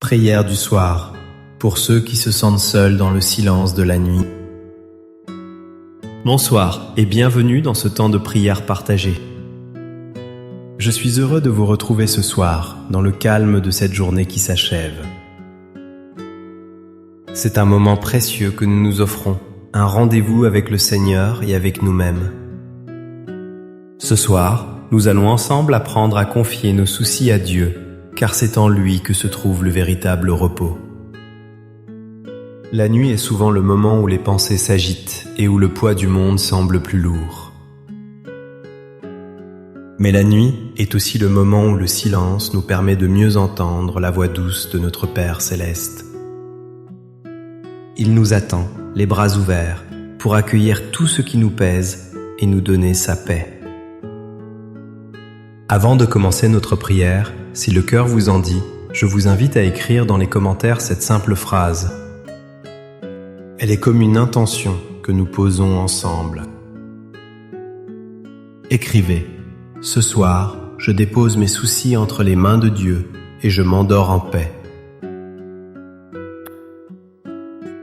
Prière du soir, pour ceux qui se sentent seuls dans le silence de la nuit. Bonsoir et bienvenue dans ce temps de prière partagée. Je suis heureux de vous retrouver ce soir, dans le calme de cette journée qui s'achève. C'est un moment précieux que nous nous offrons, un rendez-vous avec le Seigneur et avec nous-mêmes. Ce soir, nous allons ensemble apprendre à confier nos soucis à Dieu, car c'est en lui que se trouve le véritable repos. La nuit est souvent le moment où les pensées s'agitent et où le poids du monde semble plus lourd. Mais la nuit est aussi le moment où le silence nous permet de mieux entendre la voix douce de notre Père céleste. Il nous attend, les bras ouverts, pour accueillir tout ce qui nous pèse et nous donner sa paix. Avant de commencer notre prière, si le cœur vous en dit, je vous invite à écrire dans les commentaires cette simple phrase. Elle est comme une intention que nous posons ensemble. Écrivez. Ce soir, je dépose mes soucis entre les mains de Dieu et je m'endors en paix.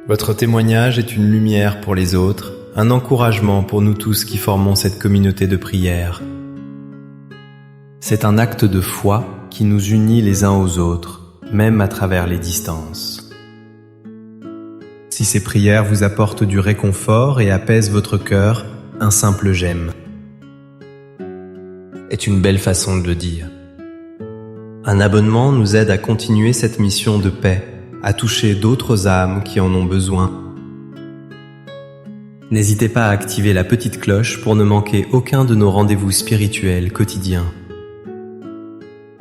Votre témoignage est une lumière pour les autres, un encouragement pour nous tous qui formons cette communauté de prière. C'est un acte de foi qui nous unit les uns aux autres, même à travers les distances. Si ces prières vous apportent du réconfort et apaisent votre cœur, un simple j'aime est une belle façon de le dire. Un abonnement nous aide à continuer cette mission de paix, à toucher d'autres âmes qui en ont besoin. N'hésitez pas à activer la petite cloche pour ne manquer aucun de nos rendez-vous spirituels quotidiens.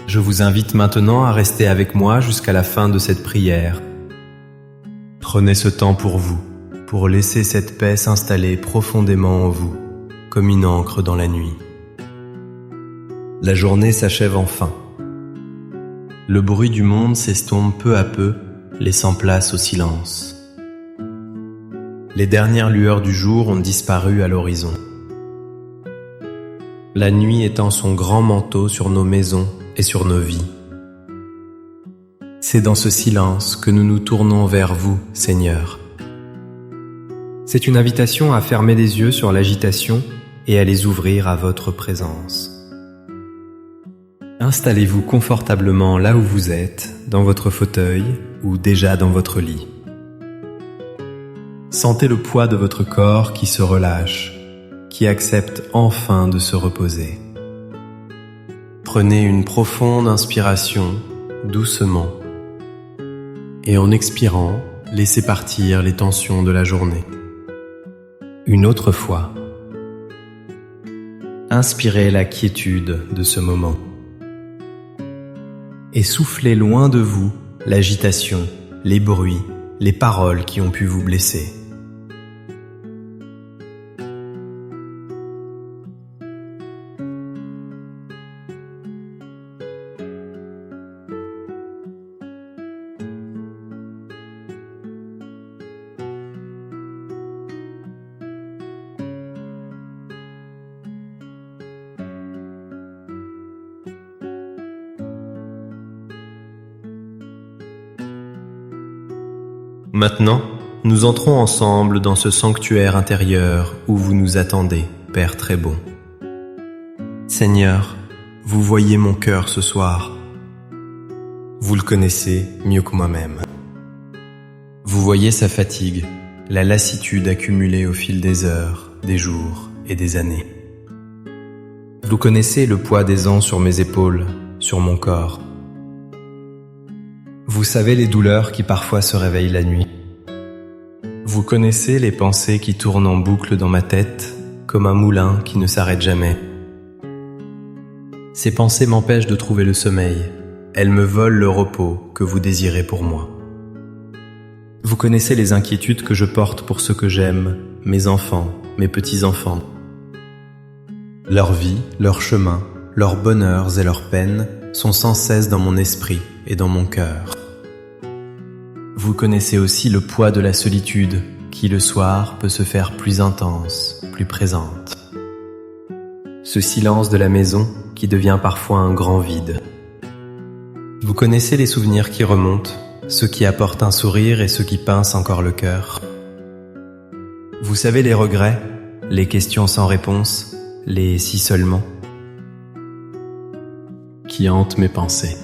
Je vous invite maintenant à rester avec moi jusqu'à la fin de cette prière. Prenez ce temps pour vous, pour laisser cette paix s'installer profondément en vous, comme une encre dans la nuit. La journée s'achève enfin. Le bruit du monde s'estompe peu à peu, laissant place au silence. Les dernières lueurs du jour ont disparu à l'horizon. La nuit étend son grand manteau sur nos maisons et sur nos vies. C'est dans ce silence que nous nous tournons vers vous, Seigneur. C'est une invitation à fermer les yeux sur l'agitation et à les ouvrir à votre présence. Installez-vous confortablement là où vous êtes, dans votre fauteuil ou déjà dans votre lit. Sentez le poids de votre corps qui se relâche, qui accepte enfin de se reposer. Prenez une profonde inspiration, doucement, et en expirant, laissez partir les tensions de la journée. Une autre fois, inspirez la quiétude de ce moment. Et soufflez loin de vous l'agitation, les bruits, les paroles qui ont pu vous blesser. Maintenant, nous entrons ensemble dans ce sanctuaire intérieur où vous nous attendez, Père très bon. Seigneur, vous voyez mon cœur ce soir. Vous le connaissez mieux que moi-même. Vous voyez sa fatigue, la lassitude accumulée au fil des heures, des jours et des années. Vous connaissez le poids des ans sur mes épaules, sur mon corps. Vous savez les douleurs qui parfois se réveillent la nuit. Vous connaissez les pensées qui tournent en boucle dans ma tête, comme un moulin qui ne s'arrête jamais. Ces pensées m'empêchent de trouver le sommeil. Elles me volent le repos que vous désirez pour moi. Vous connaissez les inquiétudes que je porte pour ceux que j'aime, mes enfants, mes petits-enfants. Leur vie, leur chemin, leurs bonheurs et leurs peines sont sans cesse dans mon esprit et dans mon cœur. Vous connaissez aussi le poids de la solitude qui le soir peut se faire plus intense, plus présente. Ce silence de la maison qui devient parfois un grand vide. Vous connaissez les souvenirs qui remontent, ceux qui apportent un sourire et ceux qui pincent encore le cœur. Vous savez les regrets, les questions sans réponse, les si seulement, qui hantent mes pensées.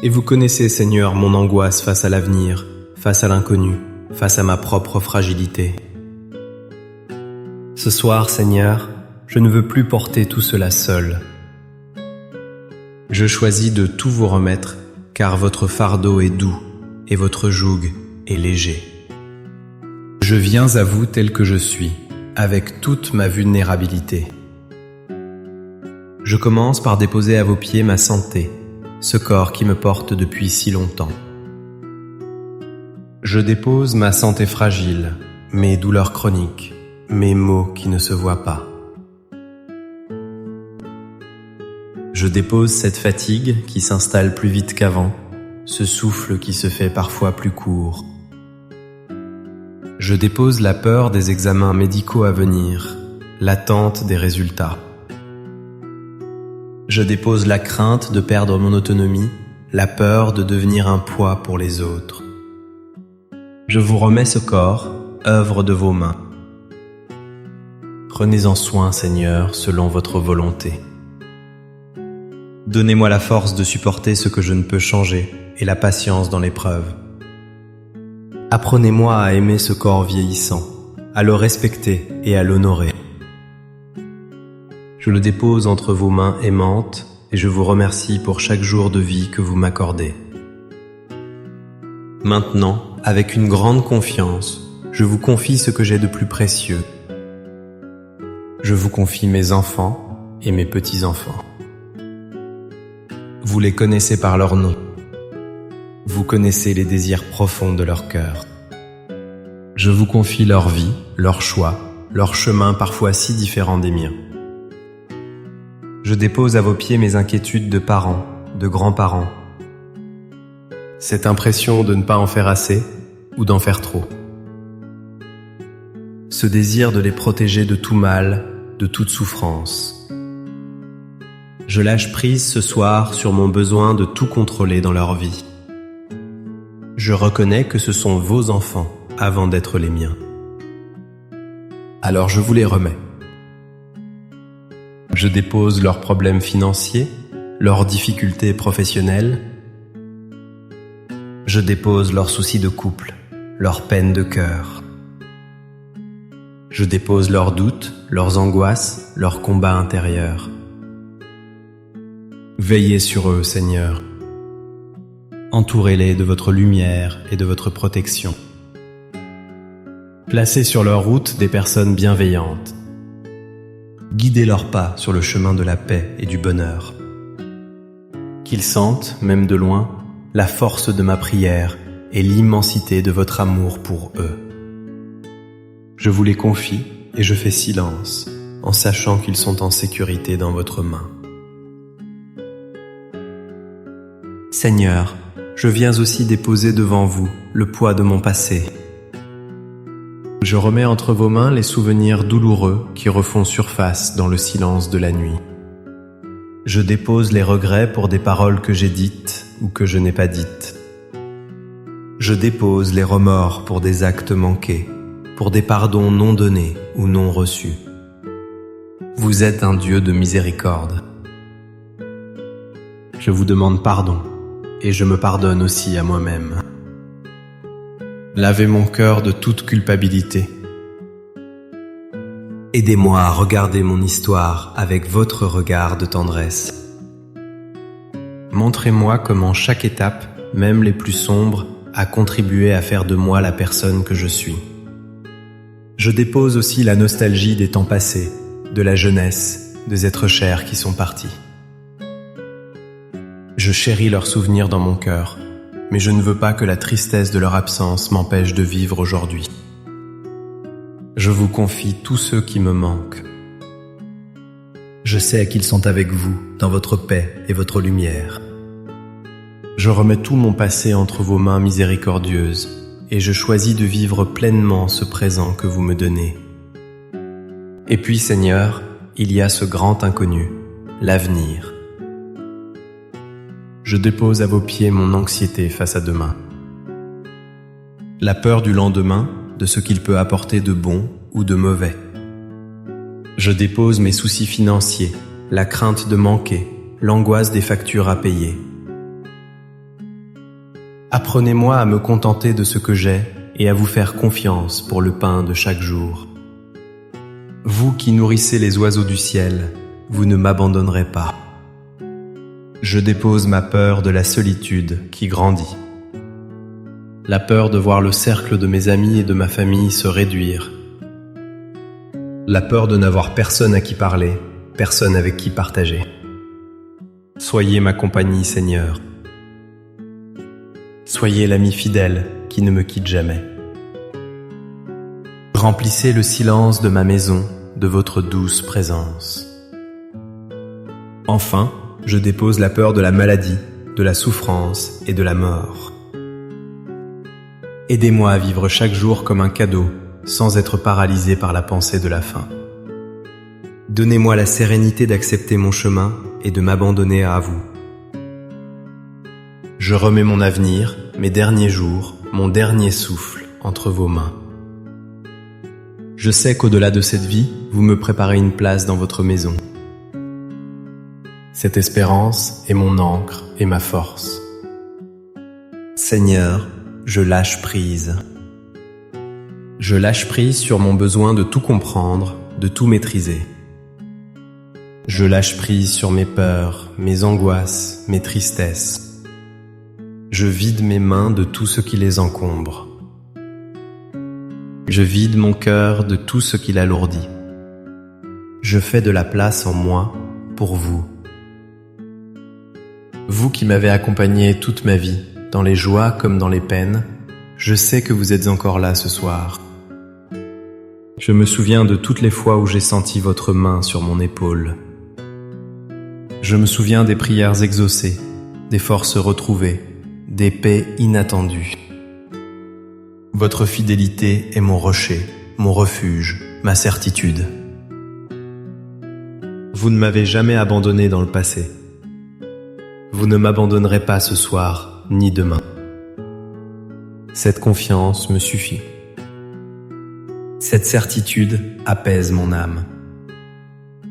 Et vous connaissez, Seigneur, mon angoisse face à l'avenir, face à l'inconnu, face à ma propre fragilité. Ce soir, Seigneur, je ne veux plus porter tout cela seul. Je choisis de tout vous remettre, car votre fardeau est doux et votre joug est léger. Je viens à vous tel que je suis, avec toute ma vulnérabilité. Je commence par déposer à vos pieds ma santé, ce corps qui me porte depuis si longtemps. Je dépose ma santé fragile, mes douleurs chroniques, mes maux qui ne se voient pas. Je dépose cette fatigue qui s'installe plus vite qu'avant, ce souffle qui se fait parfois plus court. Je dépose la peur des examens médicaux à venir, l'attente des résultats. Je dépose la crainte de perdre mon autonomie, la peur de devenir un poids pour les autres. Je vous remets ce corps, œuvre de vos mains. Prenez-en soin, Seigneur, selon votre volonté. Donnez-moi la force de supporter ce que je ne peux changer et la patience dans l'épreuve. Apprenez-moi à aimer ce corps vieillissant, à le respecter et à l'honorer. Je le dépose entre vos mains aimantes et je vous remercie pour chaque jour de vie que vous m'accordez. Maintenant, avec une grande confiance, je vous confie ce que j'ai de plus précieux. Je vous confie mes enfants et mes petits-enfants. Vous les connaissez par leur nom. Vous connaissez les désirs profonds de leur cœur. Je vous confie leur vie, leurs choix, leurs chemins parfois si différents des miens. Je dépose à vos pieds mes inquiétudes de parents, de grands-parents. Cette impression de ne pas en faire assez ou d'en faire trop. Ce désir de les protéger de tout mal, de toute souffrance. Je lâche prise ce soir sur mon besoin de tout contrôler dans leur vie. Je reconnais que ce sont vos enfants avant d'être les miens. Alors je vous les remets. Je dépose leurs problèmes financiers, leurs difficultés professionnelles. Je dépose leurs soucis de couple, leurs peines de cœur. Je dépose leurs doutes, leurs angoisses, leurs combats intérieurs. Veillez sur eux, Seigneur. Entourez-les de votre lumière et de votre protection. Placez sur leur route des personnes bienveillantes. Guidez leurs pas sur le chemin de la paix et du bonheur. Qu'ils sentent, même de loin, la force de ma prière et l'immensité de votre amour pour eux. Je vous les confie et je fais silence, en sachant qu'ils sont en sécurité dans votre main. Seigneur, je viens aussi déposer devant vous le poids de mon passé. Je remets entre vos mains les souvenirs douloureux qui refont surface dans le silence de la nuit. Je dépose les regrets pour des paroles que j'ai dites ou que je n'ai pas dites. Je dépose les remords pour des actes manqués, pour des pardons non donnés ou non reçus. Vous êtes un Dieu de miséricorde. Je vous demande pardon et je me pardonne aussi à moi-même. Lavez mon cœur de toute culpabilité. Aidez-moi à regarder mon histoire avec votre regard de tendresse. Montrez-moi comment chaque étape, même les plus sombres, a contribué à faire de moi la personne que je suis. Je dépose aussi la nostalgie des temps passés, de la jeunesse, des êtres chers qui sont partis. Je chéris leurs souvenirs dans mon cœur, mais je ne veux pas que la tristesse de leur absence m'empêche de vivre aujourd'hui. Je vous confie tous ceux qui me manquent. Je sais qu'ils sont avec vous, dans votre paix et votre lumière. Je remets tout mon passé entre vos mains miséricordieuses, et je choisis de vivre pleinement ce présent que vous me donnez. Et puis, Seigneur, il y a ce grand inconnu, l'avenir. je dépose à vos pieds mon anxiété face à demain. La peur du lendemain, de ce qu'il peut apporter de bon ou de mauvais. Je dépose mes soucis financiers, la crainte de manquer, l'angoisse des factures à payer. Apprenez-moi à me contenter de ce que j'ai et à vous faire confiance pour le pain de chaque jour. Vous qui nourrissez les oiseaux du ciel, vous ne m'abandonnerez pas. Je dépose ma peur de la solitude qui grandit. La peur de voir le cercle de mes amis et de ma famille se réduire. La peur de n'avoir personne à qui parler, personne avec qui partager. Soyez ma compagnie, Seigneur. Soyez l'ami fidèle qui ne me quitte jamais. Remplissez le silence de ma maison de votre douce présence. Enfin, je dépose la peur de la maladie, de la souffrance et de la mort. Aidez-moi à vivre chaque jour comme un cadeau, sans être paralysé par la pensée de la fin. Donnez-moi la sérénité d'accepter mon chemin et de m'abandonner à vous. Je remets mon avenir, mes derniers jours, mon dernier souffle entre vos mains. Je sais qu'au-delà de cette vie, vous me préparez une place dans votre maison. Cette espérance est mon ancre et ma force. Seigneur, je lâche prise. Je lâche prise sur mon besoin de tout comprendre, de tout maîtriser. Je lâche prise sur mes peurs, mes angoisses, mes tristesses. Je vide mes mains de tout ce qui les encombre. Je vide mon cœur de tout ce qui l'alourdit. Je fais de la place en moi pour vous. Vous qui m'avez accompagné toute ma vie, dans les joies comme dans les peines, je sais que vous êtes encore là ce soir. Je me souviens de toutes les fois où j'ai senti votre main sur mon épaule. Je me souviens des prières exaucées, des forces retrouvées, des paix inattendues. Votre fidélité est mon rocher, mon refuge, ma certitude. Vous ne m'avez jamais abandonné dans le passé. Vous ne m'abandonnerez pas ce soir, ni demain. Cette confiance me suffit. Cette certitude apaise mon âme.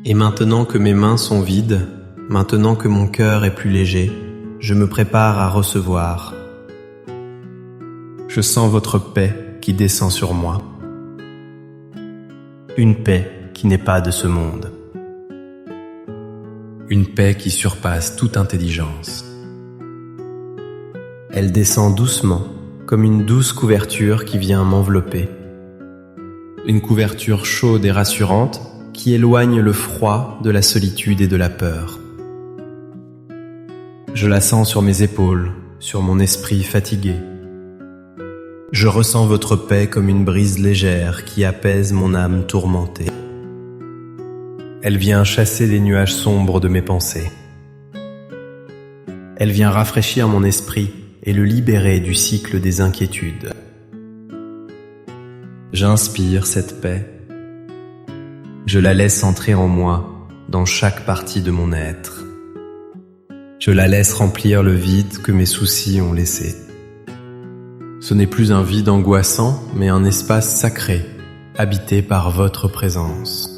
Et maintenant que mes mains sont vides, maintenant que mon cœur est plus léger, je me prépare à recevoir. Je sens votre paix qui descend sur moi. Une paix qui n'est pas de ce monde. Une paix qui surpasse toute intelligence. Elle descend doucement, comme une douce couverture qui vient m'envelopper. Une couverture chaude et rassurante qui éloigne le froid de la solitude et de la peur. Je la sens sur mes épaules, sur mon esprit fatigué. Je ressens votre paix comme une brise légère qui apaise mon âme tourmentée. Elle vient chasser les nuages sombres de mes pensées. Elle vient rafraîchir mon esprit et le libérer du cycle des inquiétudes. J'inspire cette paix. Je la laisse entrer en moi, dans chaque partie de mon être. Je la laisse remplir le vide que mes soucis ont laissé. Ce n'est plus un vide angoissant, mais un espace sacré, habité par votre présence.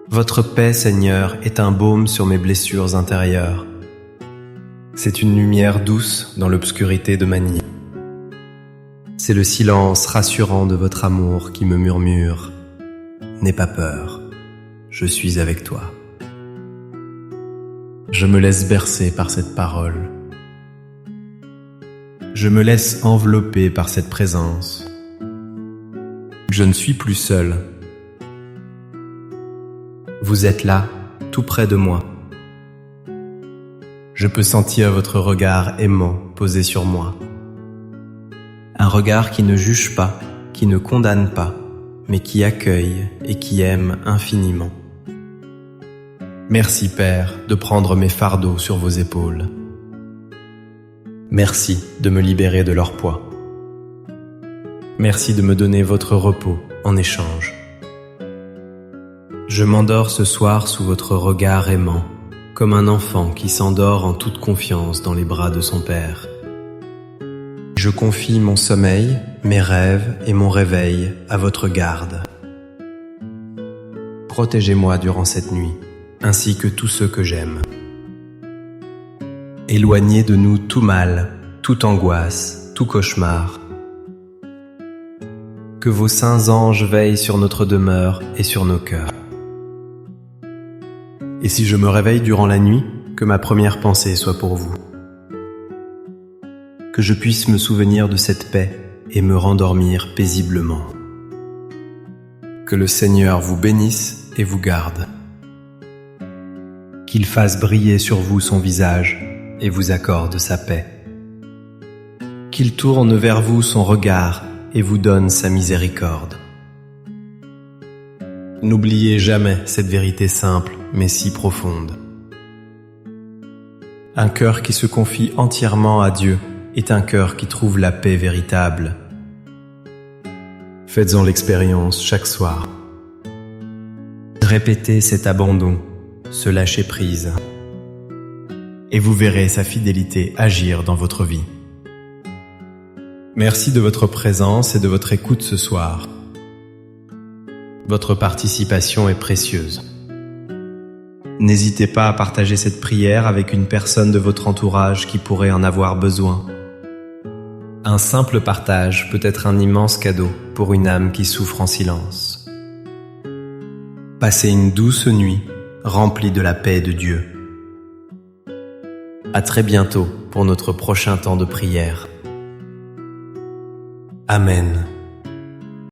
Votre paix, Seigneur, est un baume sur mes blessures intérieures. C'est une lumière douce dans l'obscurité de ma nuit. C'est le silence rassurant de votre amour qui me murmure « N'aie pas peur, je suis avec toi ». Je me laisse bercer par cette parole. Je me laisse envelopper par cette présence. Je ne suis plus seul. Vous êtes là, tout près de moi. Je peux sentir votre regard aimant posé sur moi. Un regard qui ne juge pas, qui ne condamne pas, mais qui accueille et qui aime infiniment. Merci, Père, de prendre mes fardeaux sur vos épaules. Merci de me libérer de leur poids. Merci de me donner votre repos en échange. Je m'endors ce soir sous votre regard aimant, comme un enfant qui s'endort en toute confiance dans les bras de son père. Je confie mon sommeil, mes rêves et mon réveil à votre garde. Protégez-moi durant cette nuit, ainsi que tous ceux que j'aime. Éloignez de nous tout mal, toute angoisse, tout cauchemar. Que vos saints anges veillent sur notre demeure et sur nos cœurs. Et si je me réveille durant la nuit, que ma première pensée soit pour vous. Que je puisse me souvenir de cette paix et me rendormir paisiblement. Que le Seigneur vous bénisse et vous garde. Qu'il fasse briller sur vous son visage et vous accorde sa paix. Qu'il tourne vers vous son regard et vous donne sa miséricorde. N'oubliez jamais cette vérité simple mais si profonde. Un cœur qui se confie entièrement à Dieu est un cœur qui trouve la paix véritable. Faites-en l'expérience chaque soir. Répétez cet abandon, ce lâcher-prise, et vous verrez sa fidélité agir dans votre vie. Merci de votre présence et de votre écoute ce soir. Votre participation est précieuse. N'hésitez pas à partager cette prière avec une personne de votre entourage qui pourrait en avoir besoin. Un simple partage peut être un immense cadeau pour une âme qui souffre en silence. Passez une douce nuit remplie de la paix de Dieu. À très bientôt pour notre prochain temps de prière. Amen.